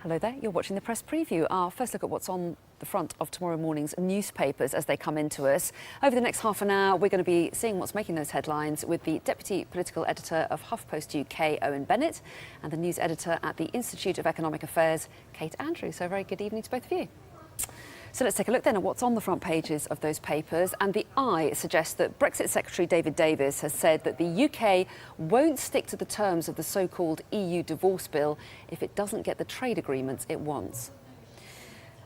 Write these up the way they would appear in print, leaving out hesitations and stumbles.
Hello there, you're watching the Press Preview. Our first look at what's on the front of tomorrow morning's newspapers as they come into us. Over the next half an hour, we're going to be seeing what's making those headlines with the Deputy Political Editor of HuffPost UK, Owen Bennett, and the News Editor at the Institute of Economic Affairs, Kate Andrews. So a very good evening to both of you. So let's take a look then at what's on the front pages of those papers. And the Eye suggests that Brexit Secretary David Davis has said that the UK won't stick to the terms of the so-called EU divorce bill if it doesn't get the trade agreements it wants.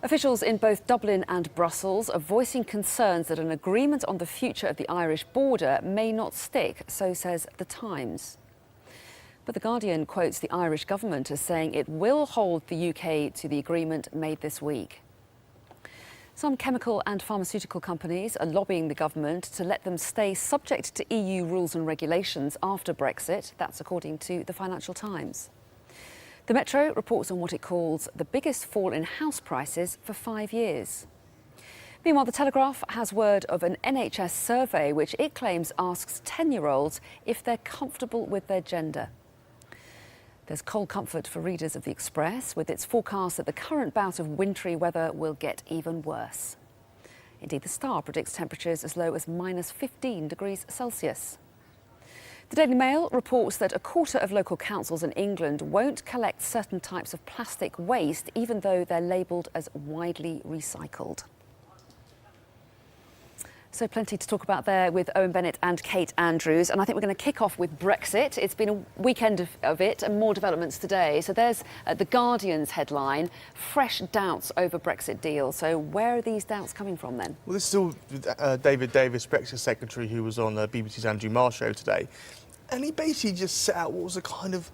Officials in both Dublin and Brussels are voicing concerns that an agreement on the future of the Irish border may not stick, so says The Times. But The Guardian quotes the Irish government as saying it will hold the UK to the agreement made this week. Some chemical and pharmaceutical companies are lobbying the government to let them stay subject to EU rules and regulations after Brexit. That's according to the Financial Times. The Metro reports on what it calls the biggest fall in house prices for 5 years. Meanwhile, The Telegraph has word of an NHS survey which it claims asks 10-year-olds if they're comfortable with their gender. There's cold comfort for readers of The Express, with its forecast that the current bout of wintry weather will get even worse. Indeed, The Star predicts temperatures as low as minus 15 degrees Celsius. The Daily Mail reports that a quarter of local councils in England won't collect certain types of plastic waste, even though they're labelled as widely recycled. So plenty to talk about there with Owen Bennett and Kate Andrews. And I think we're going to kick off with Brexit. It's been a weekend of it and more developments today. So there's The Guardian's headline, fresh doubts over Brexit deal. So where are these doubts coming from then? Well, this is still David Davis, Brexit Secretary, who was on BBC's Andrew Marr show today. And he basically just set out what was a kind of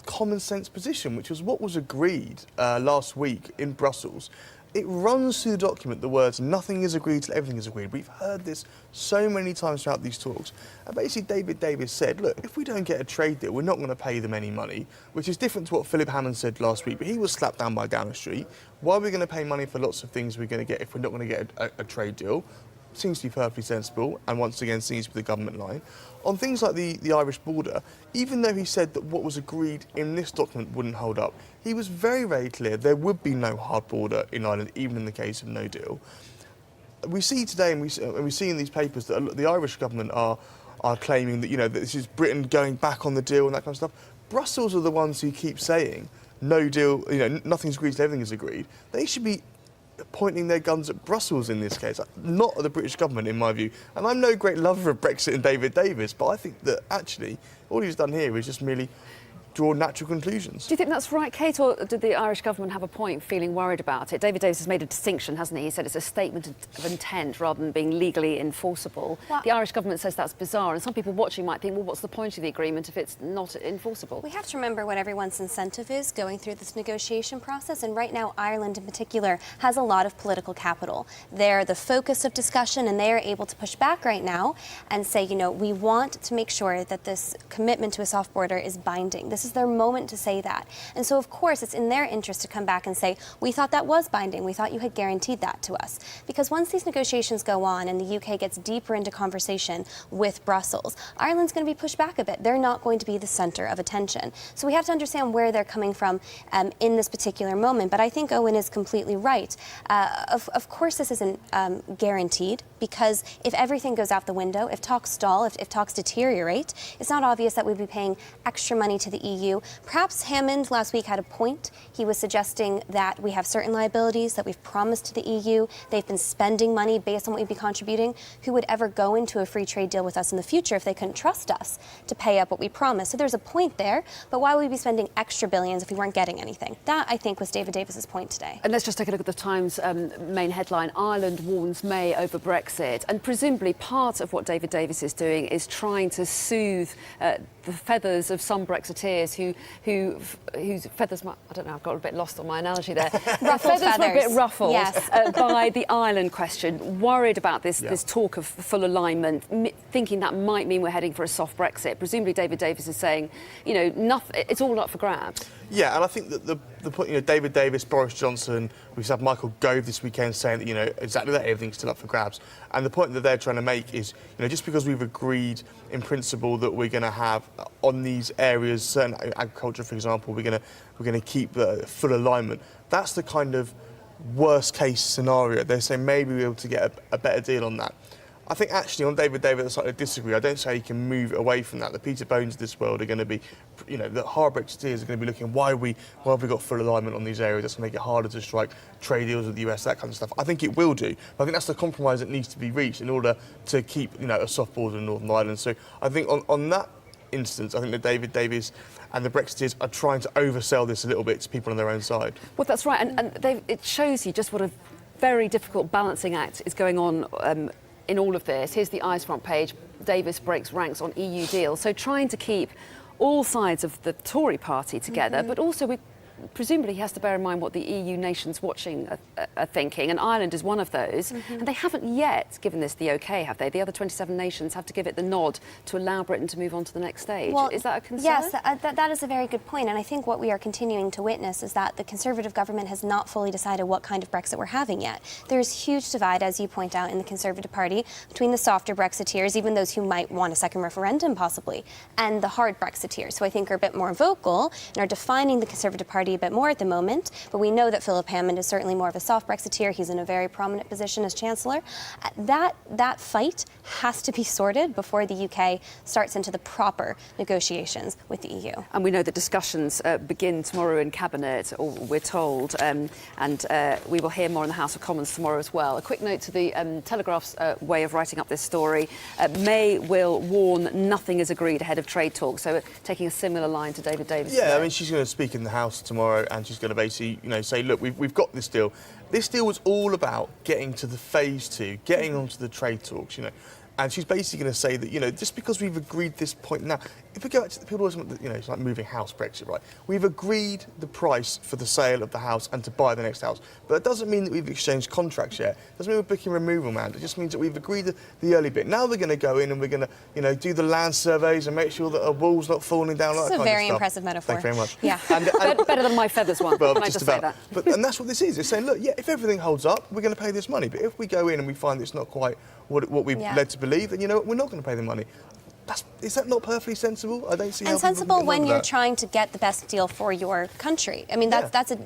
common sense position, which was what was agreed last week in Brussels. It runs through the document the words, nothing is agreed till everything is agreed. We've heard this so many times throughout these talks. And basically David Davis said, look, if we don't get a trade deal, we're not going to pay them any money, which is different to what Philip Hammond said last week, but he was slapped down by Downing Street. Why are we going to pay money for lots of things we're going to get if we're not going to get a trade deal? Seems to be perfectly sensible, and once again seems to be the government line. On things like the Irish border, even though he said that what was agreed in this document wouldn't hold up, he was very, very clear there would be no hard border in Ireland, even in the case of no deal. We see today, and we see in these papers, that the Irish government are claiming that, that this is Britain going back on the deal and that kind of stuff. Brussels are the ones who keep saying no deal, nothing's agreed till everything is agreed. They should be pointing their guns at Brussels in this case, not at the British government, in my view. And I'm no great lover of Brexit and David Davis, but I think that actually all he's done here is just merely draw natural conclusions. Do you think that's right, Kate, or did the Irish government have a point feeling worried about it? David Davis has made a distinction, hasn't he? He said it's a statement of intent rather than being legally enforceable. Well, the Irish government says that's bizarre, and some people watching might think, well, what's the point of the agreement if it's not enforceable? We have to remember what everyone's incentive is going through this negotiation process, and right now Ireland in particular has a lot of political capital. They're the focus of discussion, and they are able to push back right now and say, we want to make sure that this commitment to a soft border is binding. This is their moment to say that. And so, of course, it's in their interest to come back and say, we thought that was binding. We thought you had guaranteed that to us. Because once these negotiations go on and the UK gets deeper into conversation with Brussels, Ireland's going to be pushed back a bit. They're not going to be the center of attention. So we have to understand where they're coming from in this particular moment. But I think Owen is completely right. Of course, this isn't guaranteed, because if everything goes out the window, if talks stall, if talks deteriorate, it's not obvious that we'd be paying extra money to the EU. Perhaps Hammond last week had a point. He was suggesting that we have certain liabilities that we've promised to the EU. They've been spending money based on what we'd be contributing. Who would ever go into a free trade deal with us in the future if they couldn't trust us to pay up what we promised? So there's a point there, but why would we be spending extra billions if we weren't getting anything? That, I think, was David Davis's point today. And let's just take a look at the Times main headline, Ireland warns May over Brexit. And presumably part of what David Davis is doing is trying to soothe the feathers of some Brexiteers whose feathers might, I don't know, I've got a bit lost on my analogy there. Ruffled feathers were a bit ruffled, yes. By the Ireland question, worried about this talk of full alignment, thinking that might mean we're heading for a soft Brexit. Presumably David Davis is saying, nothing, it's all up for grabs. Yeah, and I think that the point, David Davis, Boris Johnson, we've had Michael Gove this weekend saying that, exactly that, everything's still up for grabs. And the point that they're trying to make is, just because we've agreed in principle that we're going to have on these areas, certain agriculture, for example, we're going to we're going to keep the full alignment. That's the kind of worst case scenario. They're saying maybe we're able to get a better deal on that. I think actually on David Davis, I slightly disagree. I don't say you can move away from that. The Peter Bones of this world are going to be, the hard Brexiteers are going to be looking, why have we got full alignment on these areas? That's going to make it harder to strike trade deals with the US, that kind of stuff. I think it will do. But I think that's the compromise that needs to be reached in order to keep, a soft border in Northern Ireland. So I think on that instance, I think that David Davis and the Brexiteers are trying to oversell this a little bit to people on their own side. Well, that's right. And it shows you just what a very difficult balancing act is going on in all of this. Here's the Eyes front page. Davis breaks ranks on EU deal. So trying to keep all sides of the Tory party together, but also presumably he has to bear in mind what the EU nations watching are thinking, and Ireland is one of those. And they haven't yet given this the OK, have they? The other 27 nations have to give it the nod to allow Britain to move on to the next stage. Well, is that a concern? Yes, that is a very good point. And I think what we are continuing to witness is that the Conservative government has not fully decided what kind of Brexit we're having yet. There's huge divide, as you point out, in the Conservative Party between the softer Brexiteers, even those who might want a second referendum possibly, and the hard Brexiteers, who I think are a bit more vocal and are defining the Conservative Party a bit more at the moment. But we know that Philip Hammond is certainly more of a soft Brexiteer. He's in a very prominent position as Chancellor. That fight has to be sorted before the UK starts into the proper negotiations with the EU. And we know that discussions begin tomorrow in Cabinet, or we're told, and we will hear more in the House of Commons tomorrow as well. A quick note to the Telegraph's way of writing up this story. May will warn nothing is agreed ahead of trade talks, so taking a similar line to David Davis. Yeah, today. I mean, she's going to speak in the House tomorrow, and she's going to basically, say, look, we've got this deal. This deal was all about getting to the phase 2, getting onto the trade talks, And she's basically going to say that, just because we've agreed this point now, if we go back to the people always want, it's like moving house Brexit, right? We've agreed the price for the sale of the house and to buy the next house. But it doesn't mean that we've exchanged contracts yet. It doesn't mean we're booking removal man. It just means that we've agreed the early bit. Now we're going to go in and we're going to, do the land surveys and make sure that a wall's not falling down. This is a very impressive metaphor. Thank you very much. Yeah. Better than my feathers one. Well, Can I just say that? And that's what this is. It's saying, look, yeah, if everything holds up, we're going to pay this money. But if we go in and we find it's not quite what we've led to believe, then we're not going to pay the money. Is that not perfectly sensible? I don't see how. And sensible when you're trying to get the best deal for your country. I mean, that's a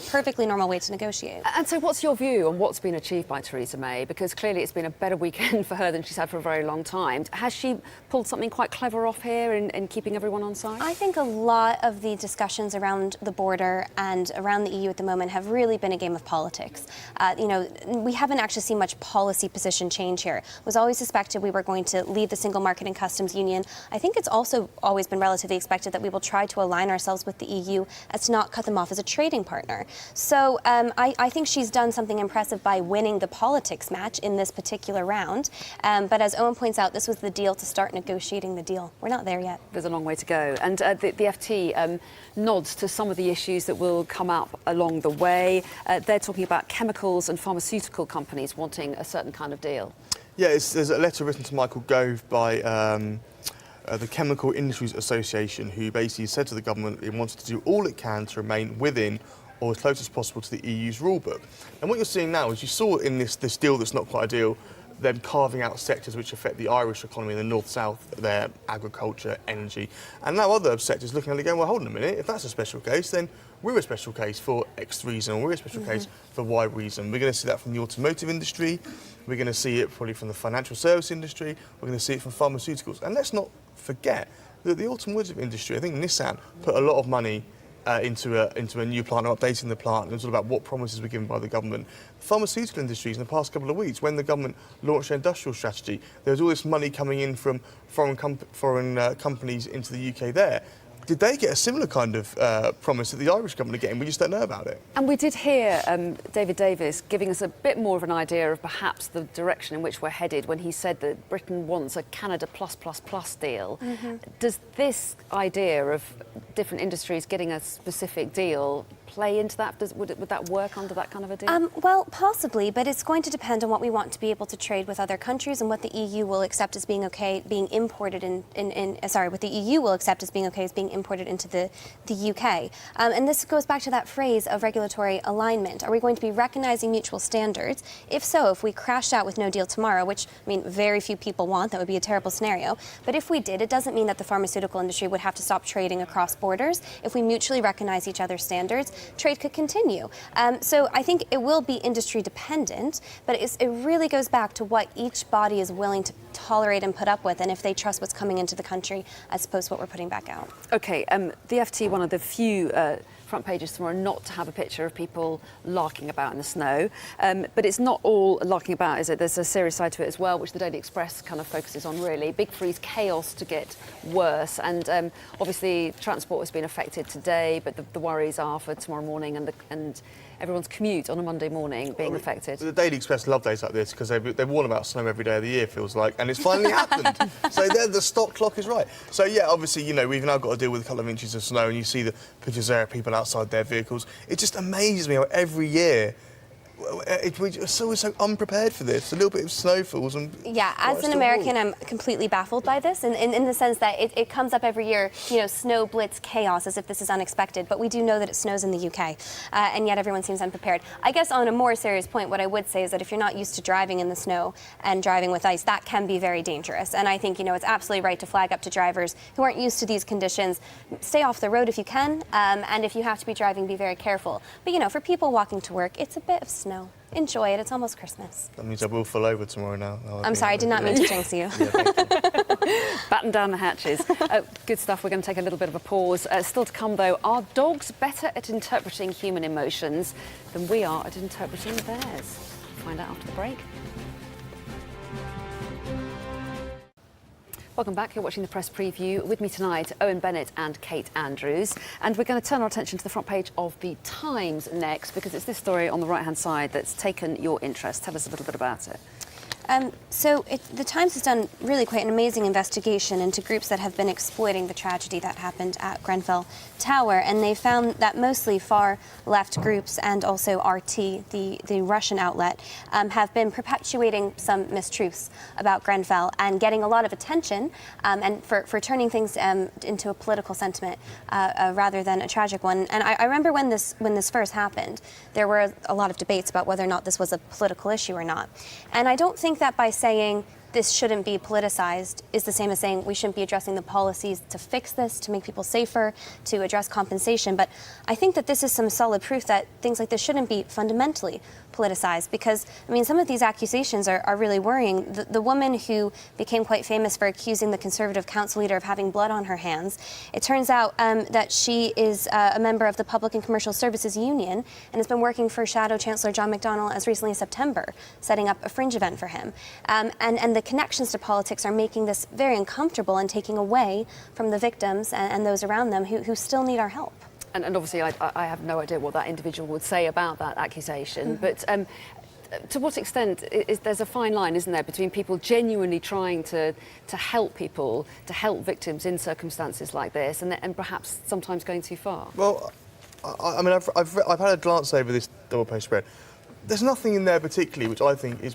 perfectly normal way to negotiate. And so what's your view on what's been achieved by Theresa May? Because clearly it's been a better weekend for her than she's had for a very long time. Has she pulled something quite clever off here in keeping everyone on side? I think a lot of the discussions around the border and around the EU at the moment have really been a game of politics. We haven't actually seen much policy position change here. It was always suspected we were going to leave the single market and customs union. I think it's also always been relatively expected that we will try to align ourselves with the EU as to not cut them off as a trading partner. So I think she's done something impressive by winning the politics match in this particular round. But as Owen points out, this was the deal to start negotiating the deal. We're not there yet. There's a long way to go. And the FT nods to some of the issues that will come up along the way. They're talking about chemicals and pharmaceutical companies wanting a certain kind of deal. Yeah, there's a letter written to Michael Gove by the Chemical Industries Association, who basically said to the government it wants to do all it can to remain within or as close as possible to the EU's rule book. And what you're seeing now is you saw in this deal that's not quite a deal, them carving out sectors which affect the Irish economy in the north-south, their agriculture, energy, and now other sectors looking at it going, well, hold on a minute, if that's a special case, then we're a special case for X reason, or we're a special case for Y reason. We're going to see that from the automotive industry, we're going to see it probably from the financial service industry, we're going to see it from pharmaceuticals. And let's not forget that the automotive industry, I think Nissan put a lot of money into a new plant, or updating the plant, and it was all about what promises were given by the government. The pharmaceutical industries in the past couple of weeks, when the government launched their industrial strategy, there was all this money coming in from foreign companies into the UK there. Did they get a similar kind of promise that the Irish government are getting? We just don't know about it. And we did hear David Davis giving us a bit more of an idea of perhaps the direction in which we're headed when he said that Britain wants a Canada +++ deal. Does this idea of different industries getting a specific deal play into that? Would that work under that kind of a deal? Well, possibly, but it's going to depend on what we want to be able to trade with other countries and what the EU will accept as being okay, being imported what the EU will accept as being okay as being imported into the UK. And this goes back to that phrase of regulatory alignment. Are we going to be recognizing mutual standards? If so, if we crashed out with no deal tomorrow, which, I mean, very few people want, that would be a terrible scenario. But if we did, it doesn't mean that the pharmaceutical industry would have to stop trading across borders borders, if we mutually recognize each other's standards, trade could continue. So I think it will be industry dependent, but it really goes back to what each body is willing to tolerate and put up with, and if they trust what's coming into the country as opposed to what we're putting back out. OK, the FT, one of the few front pages tomorrow not to have a picture of people larking about in the snow. But it's not all larking about, is it? There's a serious side to it as well, which the Daily Express kind of focuses on, really. Big freeze chaos to get worse. And obviously, transport has been affected today, but the worries are for tomorrow morning and everyone's commute on a Monday morning being affected. The Daily Express love days like this because they warn about snow every day of the year, feels like, and it's finally happened. So there, the stock clock is right. So yeah, obviously, you know, we've now got to deal with a couple of inches of snow, and you see the pictures there of people outside their vehicles. It just amazes me how every year we're so unprepared for this. A little bit of snow falls and... Yeah, as an American, I'm completely baffled by this, in the sense that it comes up every year, you know, snow blitz chaos, as if this is unexpected. But we do know that it snows in the UK, and yet everyone seems unprepared. I guess on a more serious point, what I would say is that if you're not used to driving in the snow and driving with ice, that can be very dangerous. And I think, you know, it's absolutely right to flag up to drivers who aren't used to these conditions. Stay off the road if you can, and if you have to be driving, be very careful. But, you know, for people walking to work, it's a bit of snow. Enjoy it. It's almost Christmas. That means I will fall over tomorrow now. I'm sorry, I did not mean to jinx you. Batten down the hatches. Good stuff. We're going to take a little bit of a pause. Still to come, though, are dogs better at interpreting human emotions than we are at interpreting theirs? Find out after the break. Welcome back. You're watching the Press Preview. With me tonight, Owen Bennett and Kate Andrews. And we're going to turn our attention to the front page of The Times next, because it's this story on the right-hand side that's taken your interest. Tell us a little bit about it. The Times has done really quite an amazing investigation into groups that have been exploiting the tragedy that happened at Grenfell Tower, and they found that mostly far-left groups and also RT, the Russian outlet, have been perpetuating some mistruths about Grenfell and getting a lot of attention, and for turning things into a political sentiment rather than a tragic one. And I remember when this first happened, there were a lot of debates about whether or not this was a political issue or not. And I don't think that by saying this shouldn't be politicized is the same as saying we shouldn't be addressing the policies to fix this, to make people safer, to address compensation. But I think that this is some solid proof that things like this shouldn't be fundamentally politicized, because, I mean, some of these accusations are really worrying. The woman who became quite famous for accusing the Conservative council leader of having blood on her hands, it turns out that she is a member of the Public and Commercial Services Union and has been working for Shadow Chancellor John McDonnell as recently as September, setting up a fringe event for him. And the connections to politics are making this very uncomfortable and taking away from the victims and those around them who still need our help. And obviously, I have no idea what that individual would say about that accusation. But to what extent there's a fine line, isn't there, between people genuinely trying to help people, to help victims in circumstances like this, and perhaps sometimes going too far? Well, I mean, I've had a glance over this double-page spread. There's nothing in there particularly which I think is,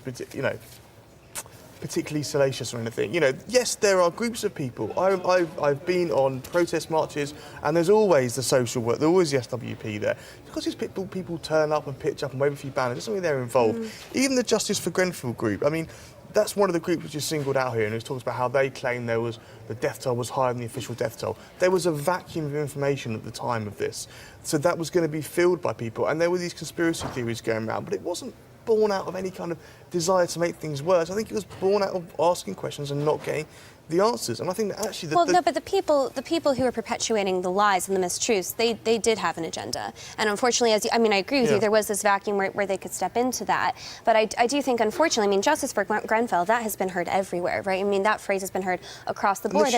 particularly salacious or anything. You know, yes, there are groups of people. I've been on protest marches, and there's always the social work. There's always the SWP there. Because these people turn up and pitch up and wave a few banners, doesn't mean they're involved. Even the Justice for Grenfell group, I mean, that's one of the groups which is singled out here, and it talks about how they claim the death toll was higher than the official death toll. There was a vacuum of information at the time of this, so that was going to be filled by people, and there were these conspiracy theories going around, but it wasn't born out of any kind of desire to make things worse. I think it was born out of asking questions and not getting the answers. And I think that actually... but the people who are perpetuating the lies and the mistruths, they did have an agenda. And unfortunately, I agree with you, there was this vacuum where they could step into that. But I do think, unfortunately, I mean, justice for Grenfell, that has been heard everywhere, right? I mean, that phrase has been heard across the board.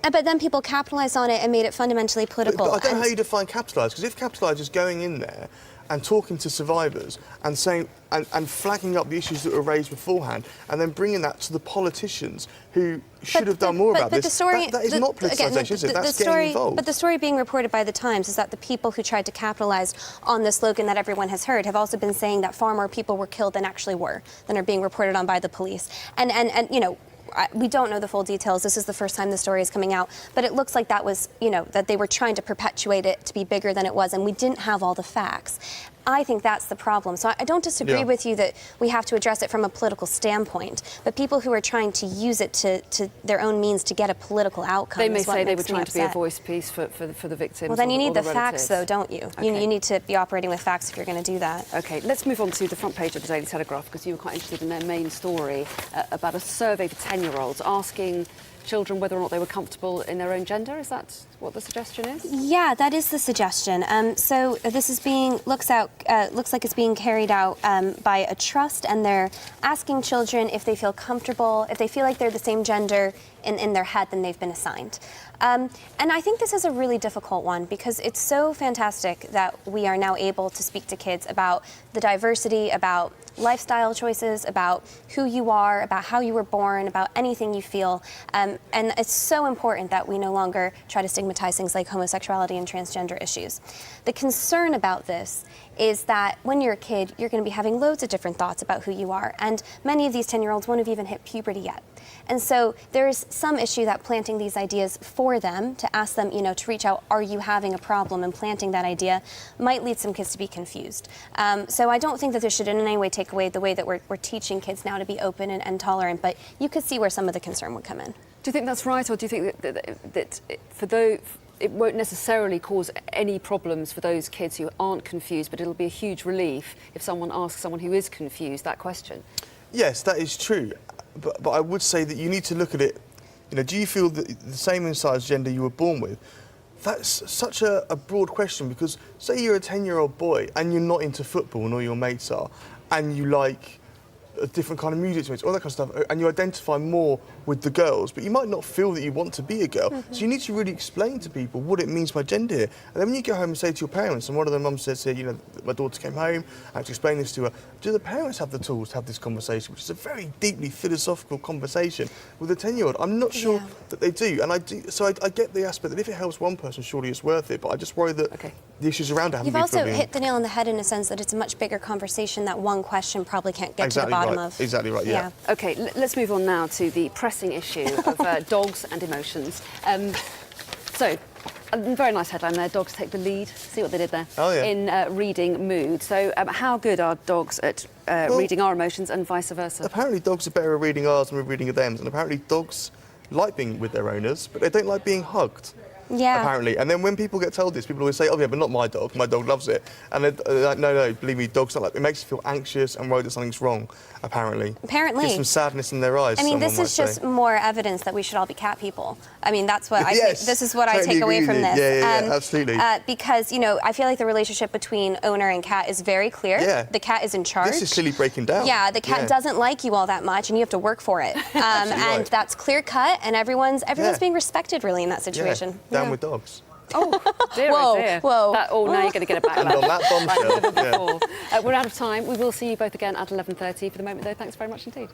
But then people capitalized on it and made it fundamentally political. But I don't know how you define capitalise, because if capitalise is going in there and talking to survivors and saying and flagging up the issues that were raised beforehand, and then bringing that to the politicians who should have done more about this. That is not politicisation, is it? That's getting involved. But the story being reported by the Times is that the people who tried to capitalise on the slogan that everyone has heard have also been saying that far more people were killed than actually were, than are being reported on by the police. And you know, we don't know the full details. This is the first time the story is coming out. But it looks like that was, you know, that they were trying to perpetuate it to be bigger than it was, and we didn't have all the facts. I think that's the problem. So I don't disagree Yeah. with you that we have to address it from a political standpoint, but people who are trying to use it to their own means to get a political outcome. They may is what say they were makes me trying to be a upset. voice piece for the victims. Well, then you or need the facts, relatives. though, don't you? Okay. You need to be operating with facts if you're going to do that. OK, let's move on to the front page of the Daily Telegraph, because you were quite interested in their main story about a survey for 10-year-olds asking children whether or not they were comfortable in their own gender. Is that what the suggestion is? Yeah, that is the suggestion. So this is looks like it's being carried out by a trust, and they're asking children if they feel comfortable, if they feel like they're the same gender in their head than they've been assigned. And I think this is a really difficult one, because it's so fantastic that we are now able to speak to kids about the diversity, about lifestyle choices, about who you are, about how you were born, about anything you feel. And it's so important that we no longer try to stigmatize things like homosexuality and transgender issues. The concern about this is that when you're a kid, you're going to be having loads of different thoughts about who you are. And many of these 10-year-olds won't have even hit puberty yet. And so there's some issue that planting these ideas for them, to ask them, to reach out, are you having a problem, and planting that idea might lead some kids to be confused. So I don't think that this should in any way take away the way that we're teaching kids now to be open and tolerant, but you could see where some of the concern would come in. Do you think that's right, or do you think that for those, it won't necessarily cause any problems for those kids who aren't confused, but it'll be a huge relief if someone asks someone who is confused that question? Yes, that is true. But I would say that you need to look at it, do you feel that the same inside gender you were born with? That's such a broad question, because say you're a 10-year-old boy and you're not into football and all your mates are, and you like a different kind of music to it, all that kind of stuff, and you identify more with the girls, but you might not feel that you want to be a girl. So you need to really explain to people what it means by gender here. And then when you go home and say to your parents, and one of the mums says here, my daughter came home, I had to explain this to her, do the parents have the tools to have this conversation, which is a very deeply philosophical conversation with a 10-year-old? I'm not sure that they do. And I get the aspect that if it helps one person, surely it's worth it, but I just worry that the issues around it haven't You've been also fully hit the nail on the head in a sense that it's a much bigger conversation that one question probably can't get to the bottom of. Exactly right, yeah. OK, let's move on now to the pressing issue of dogs and emotions. So, a very nice headline there, dogs take the lead. See what they did there? Oh, yeah. In reading mood. So how good are dogs at reading our emotions and vice versa? Apparently dogs are better at reading ours than we're reading of them, and apparently dogs like being with their owners, but they don't like being hugged. Yeah. Apparently. And then when people get told this, people always say, oh yeah, but not my dog loves it. And they're like, no, believe me, dogs don't like it. It makes you feel anxious and worried that something's wrong, apparently. Apparently. Gives some sadness in their eyes. I mean, this is just more evidence that we should all be cat people. I mean, that's what I think. This is what totally I take away agree from with this. you. Yeah, absolutely. Because, I feel like the relationship between owner and cat is very clear. Yeah. The cat is in charge. This is clearly breaking down. Yeah, the cat doesn't like you all that much, and you have to work for it. And that's clear cut, and everyone's being respected, really, in that situation. Down with dogs. Oh, dear, Whoa, oh dear. whoa. Now you're going to get a backlash. And on that bombshell, We're out of time. We will see you both again at 11:30. For the moment, though, thanks very much indeed.